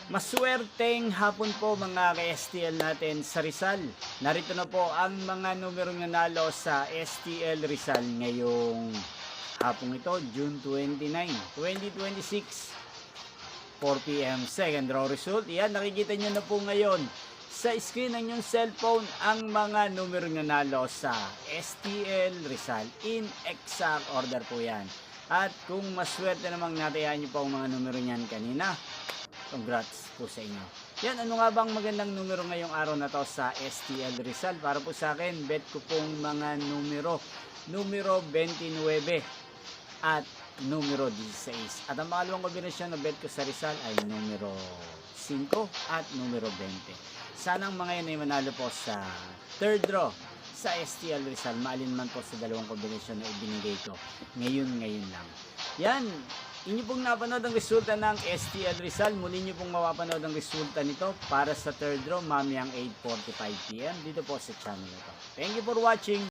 Maswerteng hapon po mga ka-STL natin sa Rizal. Narito na po ang mga numerong nanalo sa STL Rizal ngayong hapong ito, June 29, 2026, 4 p.m. Second draw result. Yan, nakikita nyo na po ngayon sa screen ng inyong cellphone ang mga numerong nanalo sa STL Rizal. In exact order po yan. At kung maswerte namang natayaan nyo pa ang mga numero niyan kanina, congrats po sa inyo. Yan, ano nga bang magandang numero ngayong araw na to sa STL Rizal? Para po sa akin, bet ko pong mga numero 29 at numero 16. At ang pangalawang kombinasyon na bet ko sa Rizal ay numero 5 at numero 20. Sana ang mga yan ay manalo po sa third draw sa STL Rizal. Maalin man po sa dalawang kombinasyon na ibinigay ko. Ngayon lang. Yan, inyo pong napanood ang resulta ng STL Rizal. Muli nyo pong mapapanood ang resulta nito para sa third draw mamayang 8:45 PM dito po sa channel na to. Thank you for watching.